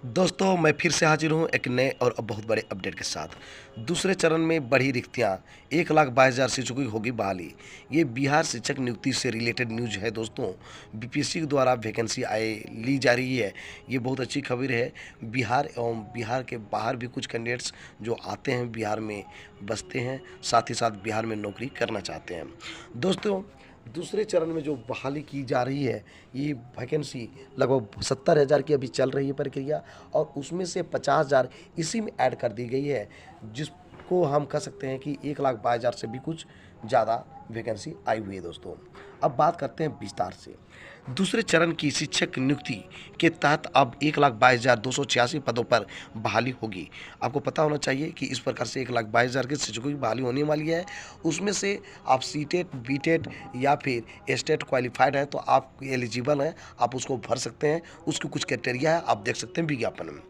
दोस्तों मैं फिर से हाजिर हूँ एक नए और अब बहुत बड़े अपडेट के साथ। दूसरे चरण में बढ़ी रिक्तियाँ, 1,22,000 शिक्षकों की होगी बहाली। ये बिहार शिक्षक नियुक्ति से रिलेटेड न्यूज़ है दोस्तों। बीपीएससी के द्वारा वैकेंसी आए ली जा रही है। ये बहुत अच्छी खबर है। बिहार एवं बिहार के बाहर भी कुछ कैंडिडेट्स जो आते हैं बिहार में बसते हैं, साथ ही साथ बिहार में नौकरी करना चाहते हैं। दोस्तों दूसरे चरण में जो बहाली की जा रही है, ये वैकेंसी लगभग 70,000 की अभी चल रही है प्रक्रिया, और उसमें से 50,000 इसी में ऐड कर दी गई है, जिसको हम कह सकते हैं कि 1,22,000 से भी कुछ ज़्यादा वैकेंसी आई हुई है दोस्तों। अब बात करते हैं विस्तार से। दूसरे चरण की शिक्षक नियुक्ति के तहत अब 1,22,286 पदों पर बहाली होगी। आपको पता होना चाहिए कि इस प्रकार से 1,22,000 के शिक्षकों की बहाली होने वाली है। उसमें से आप सीटेट, बीटेट या फिर एस्टेट क्वालिफाइड हैं तो आप एलिजिबल हैं, आप उसको भर सकते हैं। उसकी कुछ क्राइटेरिया है, आप देख सकते हैं विज्ञापन में।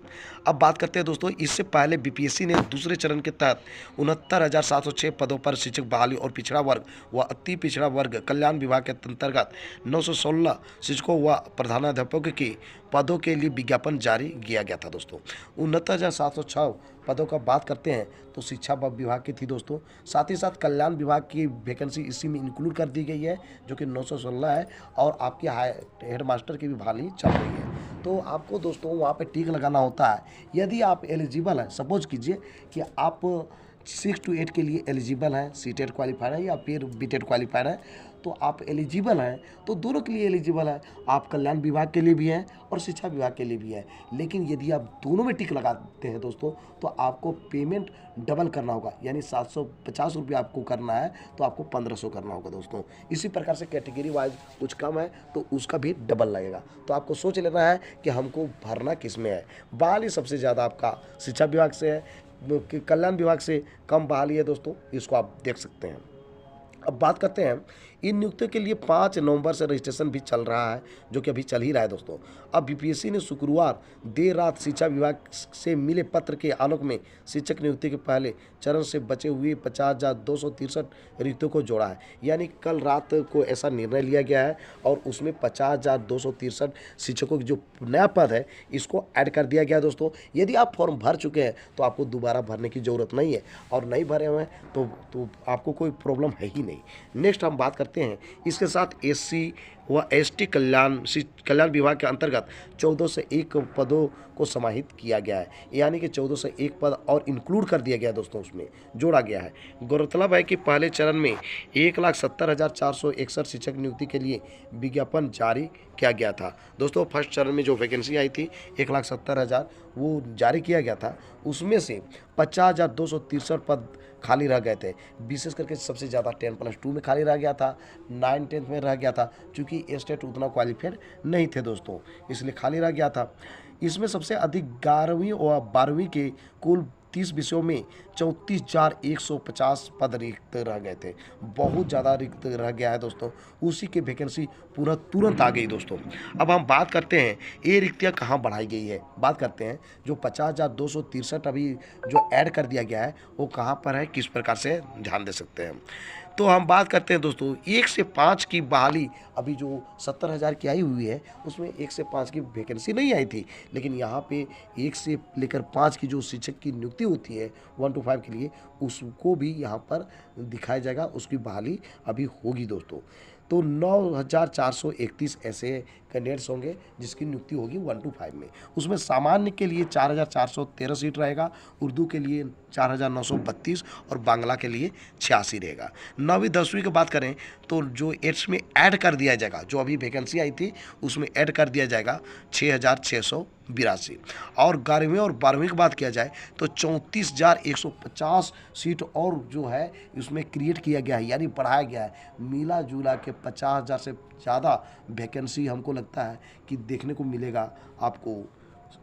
अब बात करते हैं दोस्तों, इससे पहले बीपीएससी ने दूसरे चरण के तहत 69,706 पदों पर शिक्षक बहाली और पिछड़ा वर्ग व अति पिछड़ा वर्ग कल्याण विभाग के अंतर्गत 916 शिक्षकों व प्रधानाध्यापकों के पदों के लिए विज्ञापन जारी किया गया था दोस्तों। 69,706 पदों का बात करते हैं तो शिक्षा विभाग की थी दोस्तों। साथ ही साथ कल्याण विभाग की वैकेंसी इसी में इंक्लूड कर दी गई है, जो कि 916 है, और आपकी हेड मास्टर की भी बहाली चल रही है। तो आपको दोस्तों वहाँ पे टिक लगाना होता है। यदि आप एलिजिबल हैं, सपोज कीजिए कि आप 6 to 8 के लिए एलिजिबल हैं, सीटेट क्वालिफाइड है या फिर बीटेट क्वालिफाइड है, तो आप एलिजिबल हैं, तो दोनों के लिए एलिजिबल हैं। आप कल्याण विभाग के लिए भी हैं और शिक्षा विभाग के लिए भी हैं। लेकिन यदि आप दोनों में टिक लगाते हैं दोस्तों, तो आपको पेमेंट डबल करना होगा, यानी 750 रुपये आपको करना है तो आपको 1,500 करना होगा दोस्तों। इसी प्रकार से कैटेगरी वाइज कुछ कम है तो उसका भी डबल लगेगा। तो आपको सोच लेना है कि हमको भरना किस में है। बहाली सबसे ज़्यादा आपका शिक्षा विभाग से है, कल्याण विभाग से कम बहाली है दोस्तों, इसको आप देख सकते हैं। अब बात करते हैं, इन नियुक्तियों के लिए 5 नवंबर से रजिस्ट्रेशन भी चल रहा है, जो कि अभी चल ही रहा है दोस्तों। अब बीपीएससी ने शुक्रवार देर रात शिक्षा विभाग से मिले पत्र के आलोक में शिक्षक नियुक्ति के पहले चरण से बचे हुए 50,263 रिक्तियों को जोड़ा है। यानी कल रात को ऐसा निर्णय लिया गया है और उसमें 50,263 शिक्षकों की जो नया पद है इसको ऐड कर दिया गया दोस्तों। यदि आप फॉर्म भर चुके हैं तो आपको दोबारा भरने की ज़रूरत नहीं है, और नहीं भरे हुए हैं तो आपको कोई प्रॉब्लम है ही नहीं। नेक्स्ट हम बात करते हैं, इसके साथ एससी व एसटी कल्याण विभाग के अंतर्गत 14 से 1 पदों को समाहित किया गया है, यानी कि 14 से 1 पद और इंक्लूड कर दिया गया दोस्तों, उसमें जोड़ा गया है। गौरतलब है कि पहले चरण में 1,70,461 शिक्षक नियुक्ति के लिए विज्ञापन जारी किया गया था दोस्तों। फर्स्ट चरण में जो वैकेंसी आई थी 1,70,000 वो जारी किया गया था, उसमें से 50,263 पद खाली रह गए थे। विशेष करके सबसे ज़्यादा 10+2 में खाली रह गया था, 9-10 में रह गया था, क्योंकि स्टेट उतना क्वालिफाइड नहीं थे दोस्तों, इसलिए खाली रह गया था। इसमें सबसे अधिक 11वीं और 12वीं के कुल 30 विषयों में 34,150 पद रिक्त रह गए थे। बहुत ज़्यादा रिक्त रह गया है दोस्तों, उसी की वैकेंसी पूरा तुरंत आ गई दोस्तों। अब हम बात करते हैं ये रिक्तियाँ कहाँ बढ़ाई गई है। बात करते हैं जो 50,263 अभी जो ऐड कर दिया गया है वो कहाँ पर है, किस प्रकार से ध्यान दे सकते हैं। तो हम बात करते हैं दोस्तों 1 से 5 की बहाली, अभी जो 70,000 की आई हुई है उसमें 1 से 5 की वैकेंसी नहीं आई थी, लेकिन यहाँ पे 1 से लेकर 5 की जो शिक्षक की नियुक्ति होती है 1 to 5 के लिए, उसको भी यहाँ पर दिखाया जाएगा, उसकी बहाली अभी होगी दोस्तों। तो 9,431 ऐसे कैंडिडेट्स होंगे जिसकी नियुक्ति होगी 1 to 5 में। उसमें सामान्य के लिए 4,413 सीट रहेगा, उर्दू के लिए 4,932 और बांग्ला के लिए 86 रहेगा। 9वीं 10वीं की बात करें तो जो एड्स में ऐड कर दिया जाएगा, जो अभी वैकेंसी आई थी उसमें ऐड कर दिया जाएगा 6,682, और 11वीं और 12वीं की बात किया जाए तो 34,150 सीट और जो है उसमें क्रिएट किया गया है, यानी बढ़ाया गया है। मिला जुला के 50,000 से ज़्यादा वैकेंसी हमको लगता है कि देखने को मिलेगा आपको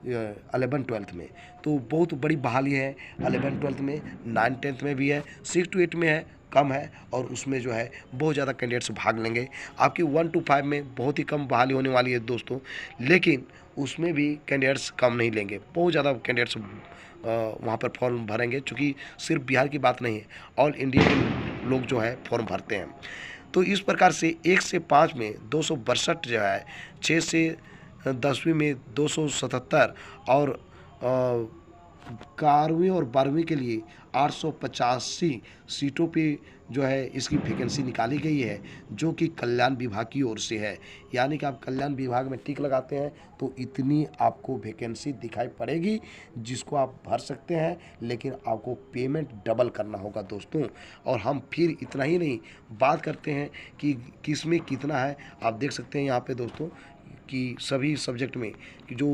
11-12 में। तो बहुत बड़ी बहाली है 11-12 में, 9-10 में भी है, 6 to 8 में है, कम है, और उसमें जो है बहुत ज़्यादा कैंडिडेट्स भाग लेंगे। आपकी 1 to 5 में बहुत ही कम बहाली होने वाली है दोस्तों, लेकिन उसमें भी कैंडिडेट्स कम नहीं लेंगे, बहुत ज़्यादा कैंडिडेट्स वहाँ पर फॉर्म भरेंगे, क्योंकि सिर्फ बिहार की बात नहीं है, ऑल इंडिया के लोग जो है फॉर्म भरते हैं। तो इस प्रकार से 1 से 5 में 262 जो है, 6 से 10वीं में 277 और 11वीं और 12वीं के लिए 885 सीटों पे जो है इसकी वैकेंसी निकाली गई है, जो कि कल्याण विभाग की ओर से है। यानी कि आप कल्याण विभाग में टिक लगाते हैं तो इतनी आपको वैकेंसी दिखाई पड़ेगी, जिसको आप भर सकते हैं, लेकिन आपको पेमेंट डबल करना होगा दोस्तों। और हम फिर इतना ही नहीं बात करते हैं कि किस में कितना है। आप देख सकते हैं यहाँ पे दोस्तों कि सभी सब्जेक्ट में कि जो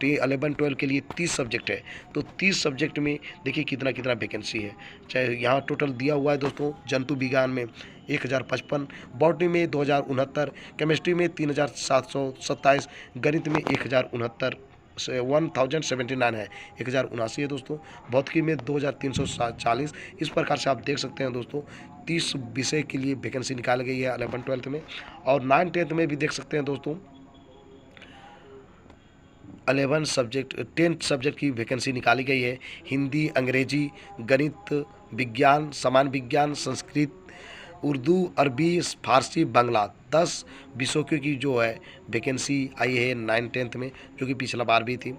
11-12 के लिए 30 सब्जेक्ट है, तो 30 सब्जेक्ट में देखिए कितना कितना वैकेंसी है। चाहे यहाँ टोटल दिया हुआ है दोस्तों, जंतु विज्ञान में 1055, बॉटनी में 2069, केमिस्ट्री में 3727, गणित में 1069 से 1079 है, 1079 है दोस्तों, भौतिकी में 2340। इस प्रकार से आप देख सकते हैं दोस्तों 30 विषय के लिए वैकेंसी निकाली गई है 11-12 में। और 9-10 में भी देख सकते हैं दोस्तों 10 सब्जेक्ट की वैकेंसी निकाली गई है। हिंदी, अंग्रेजी, गणित, विज्ञान, सामान्य विज्ञान, संस्कृत, उर्दू, अरबी, फारसी, बांग्ला 10 विषयों की जो है वैकेंसी आई है 9-10 में, जो कि पिछला बार भी थी।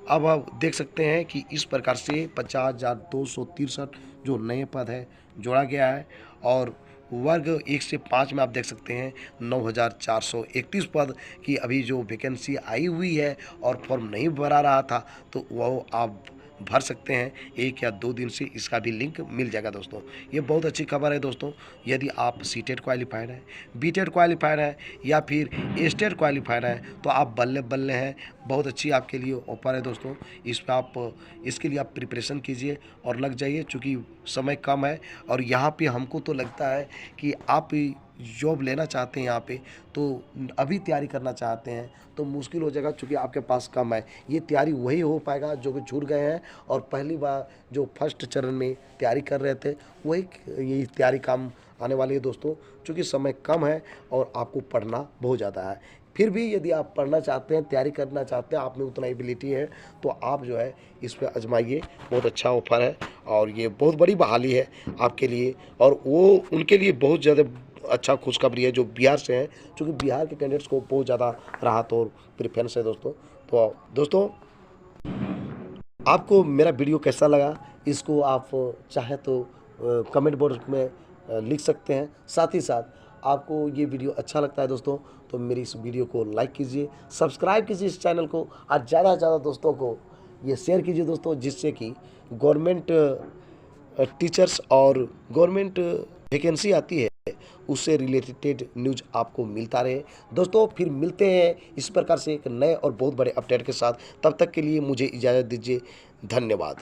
अब आप देख सकते हैं कि इस प्रकार से 50,263 जो नए पद है जोड़ा गया है। और वर्ग 1 से 5 में आप देख सकते हैं 9,431 पद की अभी जो वैकेंसी आई हुई है, और फॉर्म नहीं भरा रहा था तो वो आप भर सकते हैं 1 या 2 दिन से, इसका भी लिंक मिल जाएगा दोस्तों। ये बहुत अच्छी खबर है दोस्तों। यदि आप सीटेट क्वालिफाइड हैं, बीटेट क्वालिफाइड हैं या फिर एस्टेट क्वालिफाइड हैं तो आप बल्ले बल्ले हैं। बहुत अच्छी आपके लिए ऑफर है दोस्तों। इस पर आप इसके लिए आप प्रिपरेशन कीजिए और लग जाइए, चूँकि समय कम है। और यहाँ पे हमको तो लगता है कि आप जॉब लेना चाहते हैं यहाँ पे, तो अभी तैयारी करना चाहते हैं तो मुश्किल हो जाएगा, क्योंकि आपके पास कम है। ये तैयारी वही हो पाएगा जो कि छूट गए हैं और पहली बार जो फर्स्ट चरण में तैयारी कर रहे थे, वही यही तैयारी काम आने वाली है दोस्तों। क्योंकि समय कम है और आपको पढ़ना बहुत ज़्यादा है। फिर भी यदि आप पढ़ना चाहते हैं, तैयारी करना चाहते हैं, आप में उतना एबिलिटी है, तो आप जो है इस पर आजमाइए। बहुत अच्छा ऑफर है और ये बहुत बड़ी बहाली है आपके लिए, और वो उनके लिए बहुत ज़्यादा अच्छा खुशखबरी है जो बिहार से हैं, क्योंकि बिहार के कैंडिडेट्स को बहुत ज़्यादा राहत और प्रेफरेंस है दोस्तों। तो दोस्तों, आपको मेरा वीडियो कैसा लगा, इसको आप चाहे तो कमेंट बॉक्स में लिख सकते हैं। साथ ही साथ आपको ये वीडियो अच्छा लगता है दोस्तों तो मेरी इस वीडियो को लाइक कीजिए, सब्सक्राइब कीजिए इस चैनल को, और ज़्यादा से ज़्यादा दोस्तों को ये शेयर कीजिए दोस्तों, जिससे कि गवर्नमेंट टीचर्स और गवर्नमेंट वैकेंसी आती है उससे रिलेटेड न्यूज़ आपको मिलता रहे दोस्तों। फिर मिलते हैं इस प्रकार से एक नए और बहुत बड़े अपडेट के साथ। तब तक के लिए मुझे इजाज़त दीजिए। धन्यवाद।